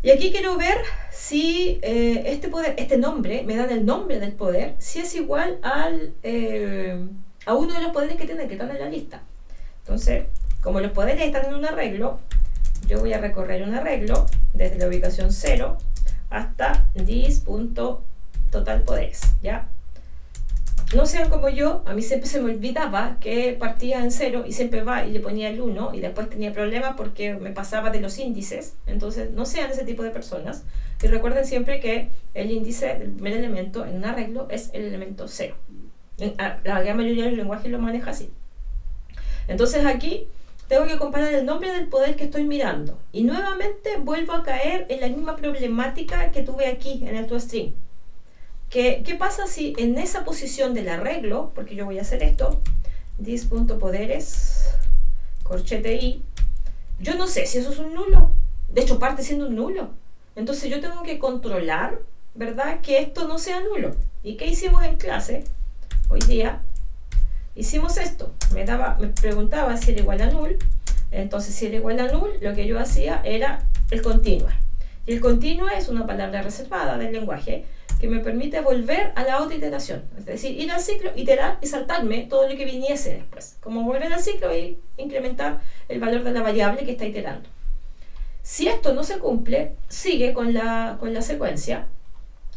Y aquí quiero ver si este nombre, me dan el nombre del poder, si es igual a uno de los poderes que están en la lista. Entonces, como los poderes están en un arreglo, yo voy a recorrer un arreglo desde la ubicación 0 hasta this.totalpoderes, ¿ya? No sean como yo, a mí siempre se me olvidaba que partía en 0 y siempre va y le ponía el 1 y después tenía problemas porque me pasaba de los índices. Entonces no sean ese tipo de personas y recuerden siempre que el índice del primer elemento en un arreglo es el elemento 0. La gran mayoría de los lenguajes lo maneja así. Entonces aquí tengo que comparar el nombre del poder que estoy mirando y nuevamente vuelvo a caer en la misma problemática que tuve aquí en el toString. ¿Qué pasa si en esa posición del arreglo, porque yo voy a hacer esto, this.poderes, corchete i, yo no sé si eso es un nulo, de hecho parte siendo un nulo, entonces yo tengo que controlar, ¿verdad?, que esto no sea nulo. ¿Y qué hicimos en clase? Hoy día hicimos esto, me preguntaba si era igual a null, entonces si era igual a null, lo que yo hacía era el continua, y el continua es una palabra reservada del lenguaje, que me permite volver a la otra iteración, es decir, ir al ciclo, iterar y saltarme todo lo que viniese después, como volver al ciclo y incrementar el valor de la variable que está iterando. Si esto no se cumple, sigue con la secuencia,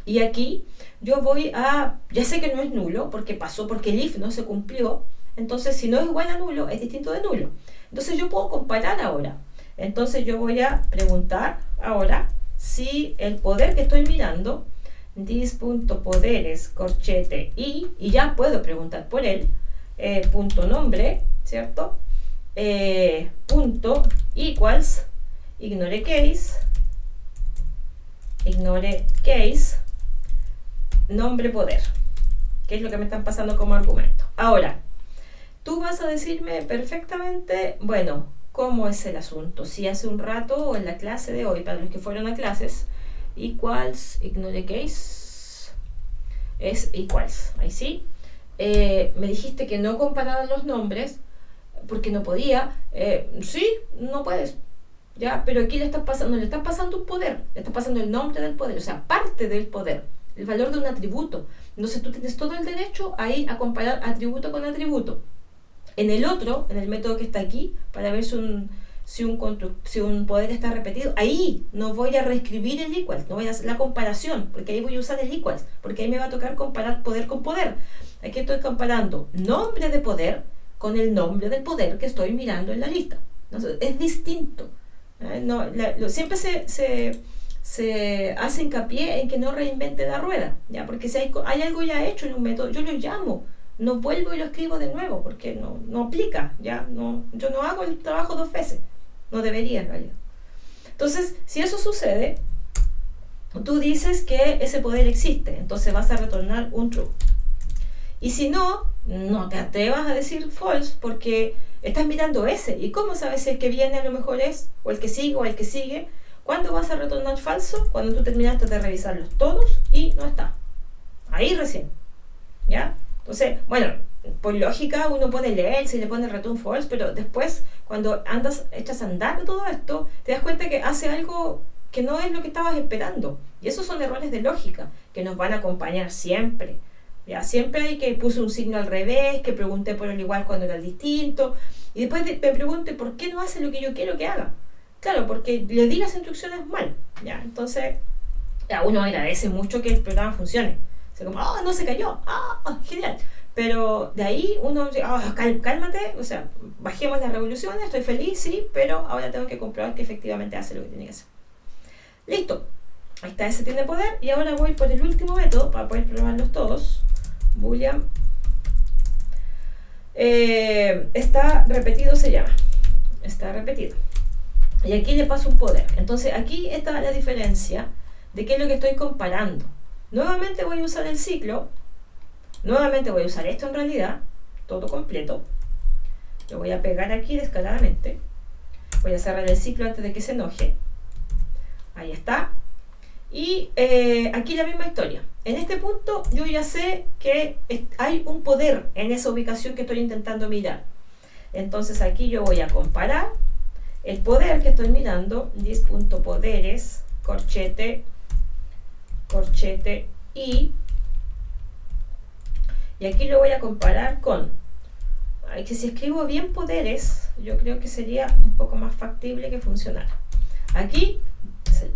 y aquí yo voy a, ya sé que no es nulo, porque pasó, porque el if no se cumplió, entonces si no es igual a nulo, es distinto de nulo. Entonces yo puedo comparar ahora, entonces yo voy a preguntar ahora si el poder que estoy mirando, this.poderes corchete y ya puedo preguntar por él, punto nombre, ¿cierto? Punto equals, ignore case, nombre poder, que es lo que me están pasando como argumento. Ahora, tú vas a decirme perfectamente, bueno, ¿cómo es el asunto? Si hace un rato o en la clase de hoy, para los que fueron a clases, equals, ignore case, es equals, ahí sí. Me dijiste que no compararan los nombres porque no podía. Sí, no puedes, ya, pero aquí le estás pasando, no le estás pasando un poder, le estás pasando el nombre del poder, o sea, parte del poder, el valor de un atributo. Entonces tú tienes todo el derecho a ir a comparar atributo con atributo. En el otro, en el método que está aquí, para ver si un poder está repetido, ahí no voy a reescribir el equals, no voy a hacer la comparación, porque ahí voy a usar el equals, porque ahí me va a tocar comparar poder con poder. Aquí estoy comparando nombre de poder con el nombre del poder que estoy mirando en la lista. Entonces, es distinto. Siempre se hace hincapié en que no reinvente la rueda, ¿ya? Porque si hay algo ya hecho en un método, yo lo llamo, no vuelvo y lo escribo de nuevo, porque no aplica, ¿ya? Yo no hago el trabajo 2 veces, no debería en realidad. Entonces, si eso sucede, tú dices que ese poder existe, entonces vas a retornar un true. Y si no te atrevas a decir false, porque estás mirando ese, y ¿cómo sabes si el que viene a lo mejor es, o el que sigue, o el que sigue? ¿Cuándo vas a retornar falso? Cuando tú terminaste de revisarlos todos y no está. Ahí recién, ¿ya? Entonces, bueno, por lógica uno pone leer, se le pone return false, pero después cuando echas a andar todo esto, te das cuenta que hace algo que no es lo que estabas esperando. Y esos son errores de lógica que nos van a acompañar siempre. Ya, siempre hay que puse un signo al revés, que pregunté por el igual cuando era el distinto, y después me pregunto ¿por qué no hace lo que yo quiero que haga? Claro, porque le di las instrucciones mal, ¿ya? Entonces, uno agradece mucho que el programa funcione. O sea, como, no se cayó, genial. Pero de ahí uno dice, cálmate, o sea, bajemos las revoluciones, estoy feliz, sí, pero ahora tengo que comprobar que efectivamente hace lo que tiene que hacer. Listo, ahí está, ese tiene poder, y ahora voy por el último método para poder probarlos todos. Boolean. Está repetido, se llama. Está repetido. Y aquí le paso un poder. Entonces aquí está la diferencia de qué es lo que estoy comparando. Nuevamente voy a usar el ciclo, nuevamente voy a usar esto en realidad, todo completo. Lo voy a pegar aquí descaradamente. Voy a cerrar el ciclo antes de que se enoje. Ahí está. Y aquí la misma historia. En este punto yo ya sé que hay un poder en esa ubicación que estoy intentando mirar. Entonces aquí yo voy a comparar el poder que estoy mirando, dis.poderes, corchete, y aquí lo voy a comparar con, que si escribo bien poderes, yo creo que sería un poco más factible que funcionara. Aquí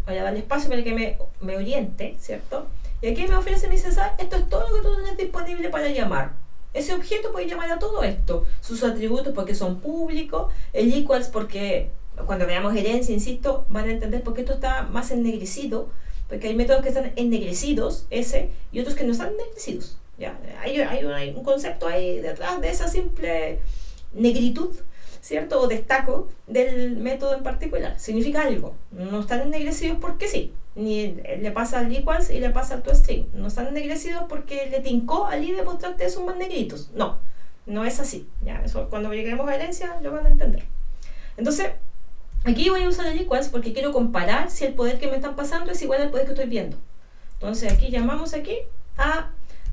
voy a darle espacio para que me oriente, ¿cierto? Y aquí me ofrece, me dice, esto es todo lo que tú tienes disponible para llamar. Ese objeto puede llamar a todo esto. Sus atributos porque son públicos, el equals porque cuando veamos herencia, insisto, van a entender por qué esto está más ennegrecido, porque hay métodos que están ennegrecidos, ese, y otros que no están ennegrecidos. ¿Ya? Hay un concepto ahí detrás de esa simple negritud, ¿cierto? O destaco del método en particular. Significa algo. No están ennegrecidos porque sí. Ni le pasa al equals y le pasa al toString. No están ennegrecidos porque le tincó al i demostrarte esos más negritos. No, no es así. ¿Ya? Eso, cuando lleguemos a herencia lo van a entender. Entonces, aquí voy a usar el equals porque quiero comparar si el poder que me están pasando es igual al poder que estoy viendo. Entonces aquí llamamos aquí a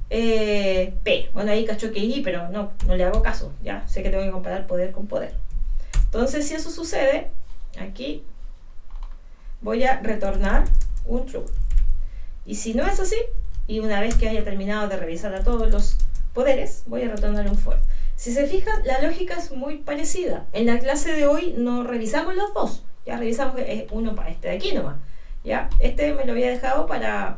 P. Bueno, ahí cachó que I, pero no le hago caso. Ya sé que tengo que comparar poder con poder. Entonces, si eso sucede, aquí voy a retornar un true. Y si no es así, y una vez que haya terminado de revisar a todos los poderes, voy a retornar un false. Si se fijan, la lógica es muy parecida. En la clase de hoy no revisamos los dos. Ya revisamos uno para este de aquí nomás. ¿Ya? Este me lo había dejado para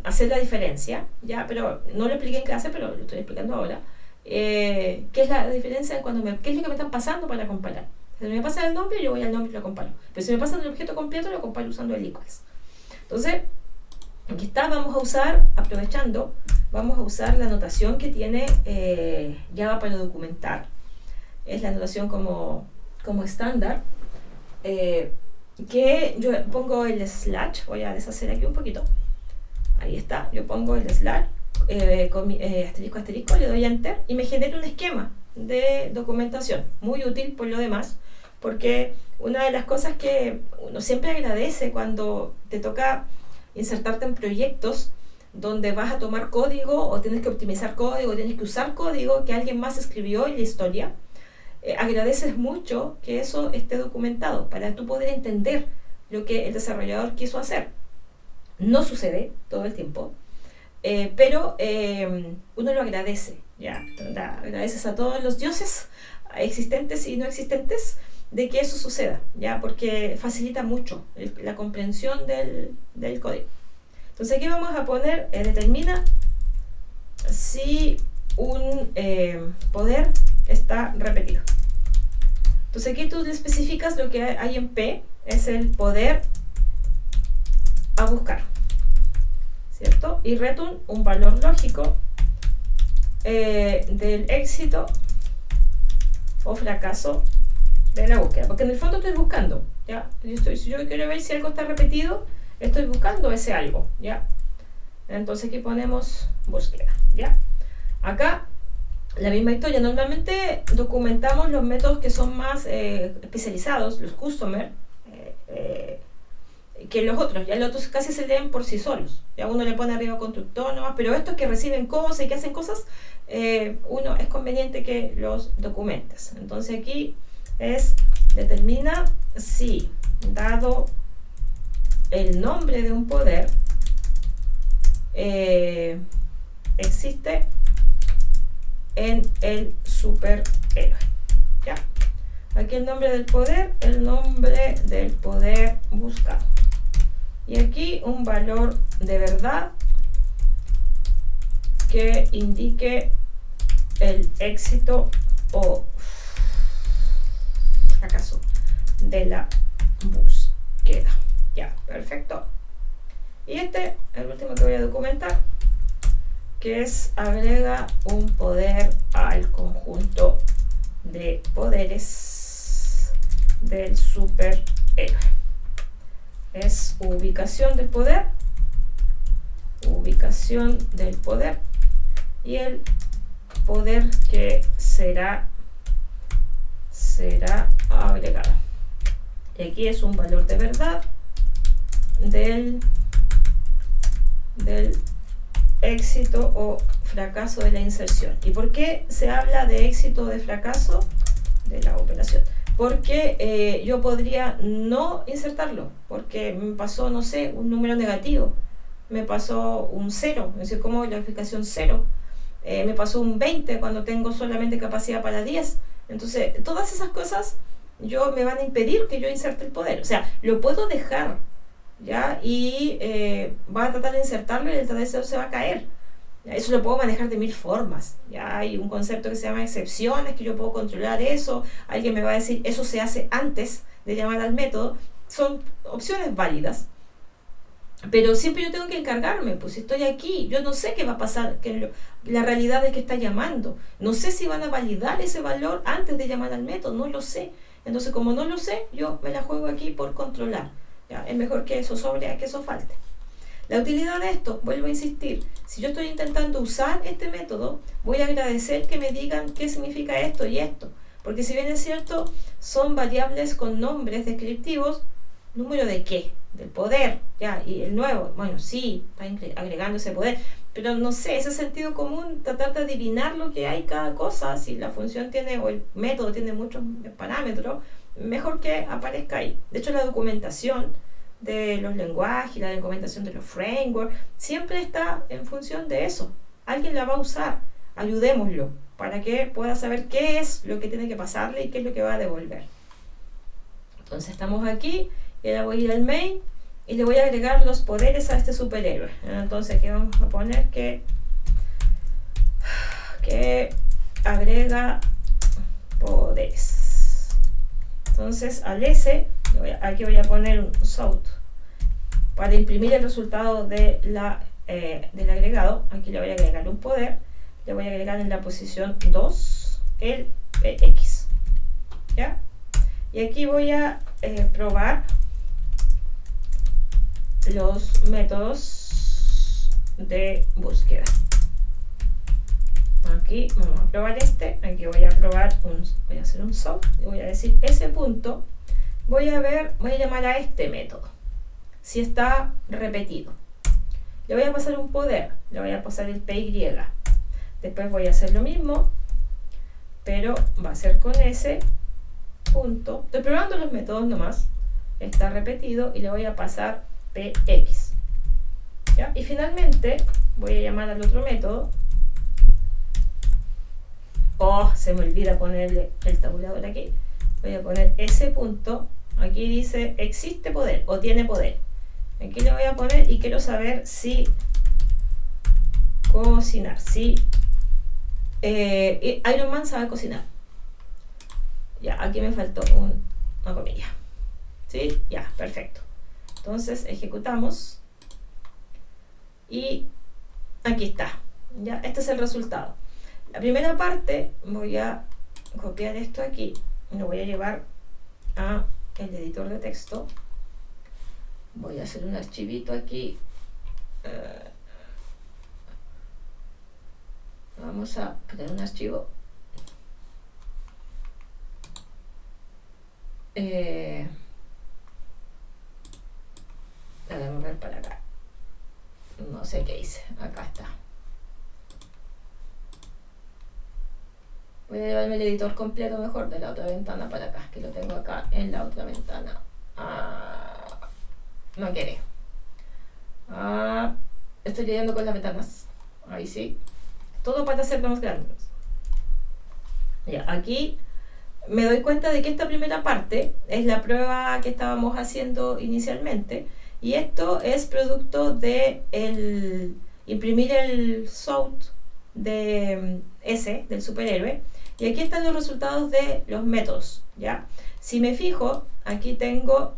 hacer la diferencia, ¿ya? Pero no lo expliqué en clase, pero lo estoy explicando ahora. ¿Qué es la diferencia cuando qué es lo que me están pasando para comparar? Si me pasa el nombre, yo voy al nombre y lo comparo. Pero si me pasa el objeto completo, lo comparo usando el equals. Entonces, aquí está, vamos a usar, aprovechando, vamos a usar la notación que tiene Java para documentar. Es la notación como estándar. Que yo pongo el slash, voy a deshacer aquí un poquito. Ahí está, yo pongo el slash, asterisco, asterisco, le doy enter y me genera un esquema de documentación, muy útil por lo demás, porque una de las cosas que uno siempre agradece cuando te toca insertarte en proyectos donde vas a tomar código o tienes que optimizar código, o tienes que usar código que alguien más escribió en la historia, agradeces mucho que eso esté documentado para tú poder entender lo que el desarrollador quiso hacer. No sucede todo el tiempo, pero uno lo agradece, ¿ya? Agradeces a todos los dioses existentes y no existentes de que eso suceda, ¿ya? Porque facilita mucho la comprensión del código. Entonces aquí vamos a poner, determina si un poder está repetido. Entonces aquí tú le especificas lo que hay en P, es el poder a buscar, ¿cierto? Y return un valor lógico del éxito o fracaso de la búsqueda, porque en el fondo estoy buscando, ¿ya? Si yo quiero ver si algo está repetido, estoy buscando ese algo, ¿ya? Entonces aquí ponemos búsqueda, ¿ya? Acá la misma historia. Normalmente documentamos los métodos que son más especializados, los customer, que los otros. Ya los otros casi se leen por sí solos. Ya uno le pone arriba constructor nomás, pero estos que reciben cosas y que hacen cosas, uno es conveniente que los documentes. Entonces aquí es determina si dado el nombre de un poder existe en el superhéroe. ¿Ya? Aquí el nombre del poder buscado. Y aquí un valor de verdad que indique el éxito o fracaso de la búsqueda. Ya, perfecto. Y el último que voy a documentar, que es agrega un poder al conjunto de poderes del superhéroe. es ubicación del poder, ubicación del poder, y el poder que será agregado. Y aquí es un valor de verdad del éxito o fracaso de la inserción. ¿Y por qué se habla de éxito o de fracaso de la operación? Porque yo podría no insertarlo, porque me pasó, no sé, un número negativo, me pasó un 0, es decir, como la explicación 0, me pasó un 20 cuando tengo solamente capacidad para 10. Entonces, todas esas cosas me van a impedir que yo inserte el poder. O sea, lo puedo dejar, ¿ya? Y va a tratar de insertarlo y el deseo se va a caer. Eso lo puedo manejar de 1000 formas. Ya hay un concepto que se llama excepciones, que yo puedo controlar eso. Alguien me va a decir, eso se hace antes de llamar al método. Son opciones válidas. Pero siempre yo tengo que encargarme, pues si estoy aquí, yo no sé qué va a pasar, la realidad es que está llamando. No sé si van a validar ese valor antes de llamar al método, no lo sé. Entonces, como no lo sé, yo me la juego aquí por controlar. ¿Ya? Es mejor que eso sobre a que eso falte. La utilidad de esto, vuelvo a insistir, si yo estoy intentando usar este método, voy a agradecer que me digan qué significa esto y esto. Porque si bien es cierto, son variables con nombres descriptivos, ¿número de qué? Del poder, ya, y el nuevo, bueno, sí, está agregando ese poder, pero no sé, ese sentido común, tratar de adivinar lo que hay cada cosa, si la función tiene, o el método tiene muchos parámetros, mejor que aparezca ahí. De hecho, la documentación de los lenguajes, la documentación de los frameworks, siempre está en función de eso. Alguien la va a usar, ayudémoslo, para que pueda saber qué es lo que tiene que pasarle y qué es lo que va a devolver. Entonces estamos aquí, y ahora voy a ir al main y le voy a agregar los poderes a este superhéroe. Entonces aquí vamos a poner que agrega poderes. Entonces al S, aquí voy a poner un sort para imprimir el resultado de del agregado. Aquí le voy a agregar un poder, le voy a agregar en la posición 2 el X, ¿ya? Y aquí voy a probar los métodos de búsqueda. Aquí vamos a probar aquí voy a probar voy a hacer un sort y voy a decir ese punto, voy a llamar a este método si está repetido, le voy a pasar un poder, le voy a pasar el PY, después voy a hacer lo mismo, pero va a ser con ese punto, estoy probando los métodos nomás, está repetido y le voy a pasar PX, ¿ya? Y finalmente voy a llamar al otro método. Se me olvida ponerle el tabulador aquí, voy a poner ese punto, aquí dice existe poder o tiene poder, aquí le voy a poner y quiero saber si cocinar, si Iron Man sabe cocinar. Ya, aquí me faltó una comilla, ¿sí? Ya, perfecto. Entonces ejecutamos y aquí está, ya, este es el resultado. La primera parte voy a copiar esto aquí, lo voy a llevar a el editor de texto, voy a hacer un archivito aquí, vamos a crear un archivo, déjame ver para acá, no sé qué hice, acá está. Voy a llevarme el editor completo mejor de la otra ventana para acá, que lo tengo acá en la otra ventana. No quiere. Estoy leyendo con las ventanas. Ahí sí. Todo para hacerlo más grande. Ya, aquí me doy cuenta de que esta primera parte es la prueba que estábamos haciendo inicialmente. Y esto es producto de imprimir el sort de del superhéroe. Y aquí están los resultados de los métodos, ¿ya? Si me fijo, aquí tengo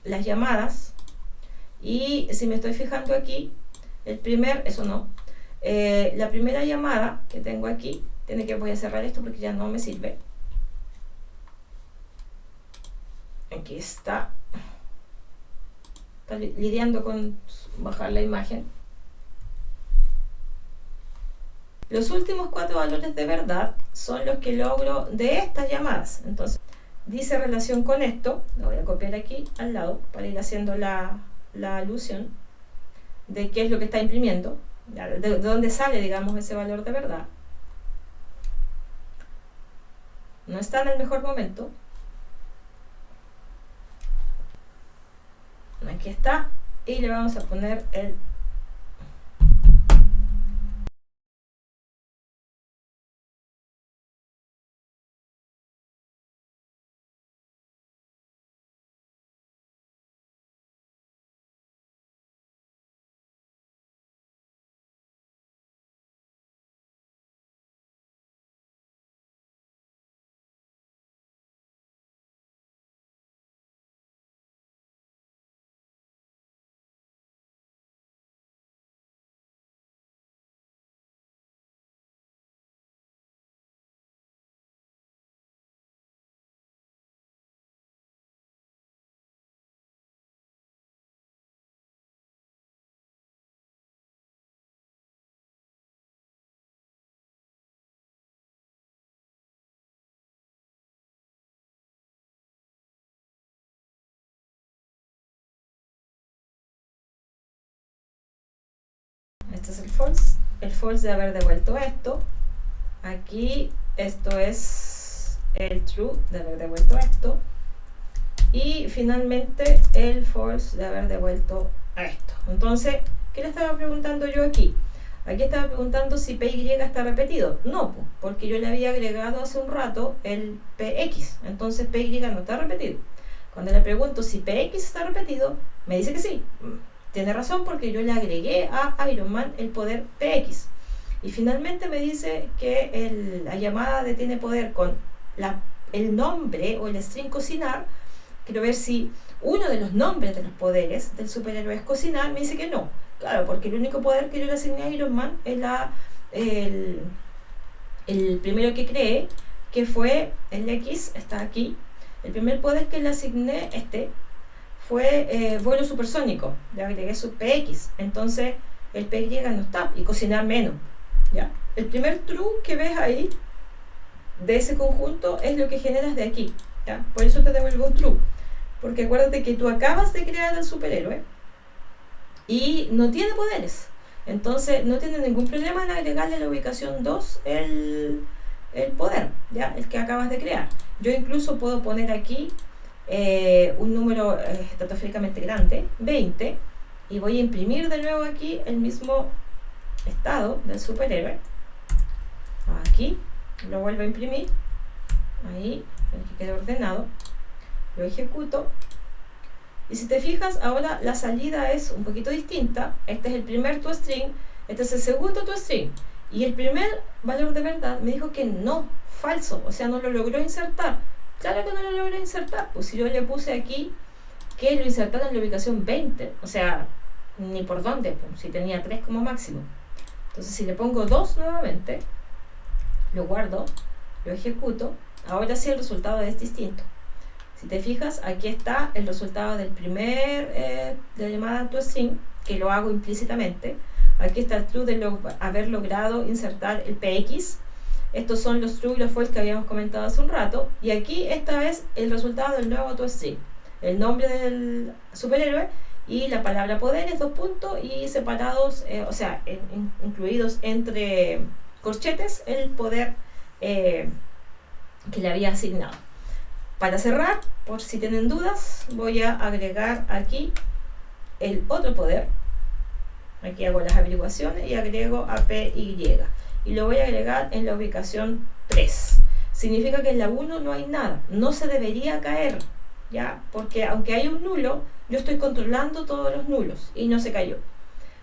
las llamadas. Y si me estoy fijando aquí, la primera llamada que tengo aquí, voy a cerrar esto porque ya no me sirve. Aquí está. está lidiando con bajar la imagen. Los últimos 4 valores de verdad son los que logro de estas llamadas. Entonces, dice relación con esto, lo voy a copiar aquí al lado para ir haciendo la alusión de qué es lo que está imprimiendo, de dónde sale, digamos, ese valor de verdad. No está en el mejor momento. Aquí está, y le vamos a poner el este es el false de haber devuelto esto. Aquí esto es el true de haber devuelto esto. Y finalmente el false de haber devuelto esto. Entonces, ¿qué le estaba preguntando yo aquí? Aquí estaba preguntando si PY está repetido. No, porque yo le había agregado hace un rato el PX. Entonces PY no está repetido. Cuando le pregunto si PX está repetido, me dice que sí. Tiene razón porque yo le agregué a Ironman el poder PX. Y finalmente me dice que la llamada de tiene poder con el nombre o el string cocinar. Quiero ver si uno de los nombres de los poderes del superhéroe es cocinar. Me dice que no. Claro, porque el único poder que yo le asigné a Iron Man es el primero que creé, que fue el X, está aquí. El primer poder que le asigné, fue vuelo supersónico. Le agregué su PX. Entonces el PY no está, y cocinar menos. ¿Ya? El primer true que ves ahí de ese conjunto es lo que generas de aquí. ¿Ya? Por eso te devuelvo un true. Porque acuérdate que tú acabas de crear al superhéroe y no tiene poderes. Entonces no tiene ningún problema en agregarle a la ubicación 2 el poder, ¿ya? El que acabas de crear. Yo incluso puedo poner aquí un número estratosféricamente grande, 20, y voy a imprimir de nuevo aquí el mismo estado del superhéroe. Aquí lo vuelvo a imprimir, ahí, el que quede ordenado, lo ejecuto. Y si te fijas, ahora la salida es un poquito distinta. Este es el primer toString, este es el segundo toString. Y el primer valor de verdad me dijo que no, falso, o sea, no lo logró insertar. Claro que no lo logró insertar, pues si yo le puse aquí que lo insertara en la ubicación 20, o sea, ni por dónde, pues, si tenía 3 como máximo. Entonces si le pongo 2 nuevamente, lo guardo, lo ejecuto, ahora sí el resultado es distinto. Si te fijas, aquí está el resultado del primer de la llamada toString, que lo hago implícitamente. Aquí está el true de haber logrado insertar el PX. Estos son los true y los false que habíamos comentado hace un rato. Y aquí esta es el resultado del nuevo toString. El nombre del superhéroe y la palabra poderes, 2 puntos, y separados, o sea, incluidos entre corchetes, el poder que le había asignado. Para cerrar, por si tienen dudas, voy a agregar aquí el otro poder. Aquí hago las averiguaciones y agrego a PY. Y lo voy a agregar en la ubicación 3. Significa que en la 1 no hay nada. No se debería caer, ¿ya? Porque aunque hay un nulo, yo estoy controlando todos los nulos y no se cayó.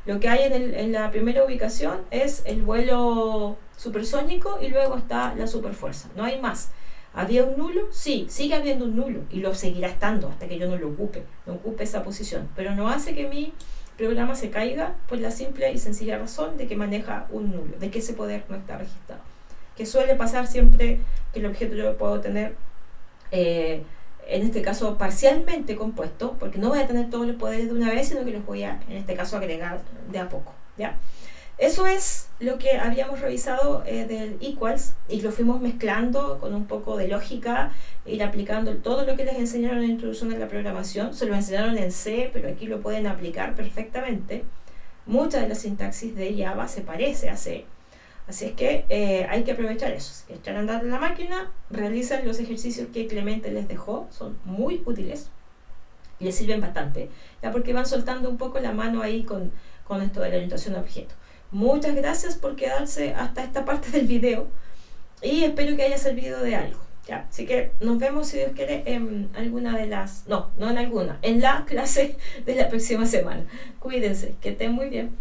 Lo que hay en la primera ubicación es el vuelo supersónico y luego está la superfuerza. No hay más. ¿Había un nulo? Sí, sigue habiendo un nulo y lo seguirá estando hasta que yo no lo ocupe, no ocupe esa posición. Pero no hace que mi programa se caiga por la simple y sencilla razón de que maneja un nulo, de que ese poder no está registrado. Que suele pasar siempre que el objeto yo puedo tener en este caso parcialmente compuesto, porque no voy a tener todos los poderes de una vez, sino que los voy a, en este caso, agregar de a poco, ¿ya? Eso es lo que habíamos revisado del equals, y lo fuimos mezclando con un poco de lógica, ir aplicando todo lo que les enseñaron en la introducción de la programación. Se lo enseñaron en C, pero aquí lo pueden aplicar perfectamente. Mucha de la sintaxis de Java se parece a C, así es que hay que aprovechar eso. Si echan a andar en la máquina, realizan los ejercicios que Clemente les dejó, son muy útiles y les sirven bastante, ya, porque van soltando un poco la mano ahí con esto de la orientación a objetos. Muchas gracias por quedarse hasta esta parte del video y espero que haya servido de algo, ¿ya? Así que nos vemos, si Dios quiere, en alguna de las... No en alguna, en la clase de la próxima semana. Cuídense, que estén muy bien.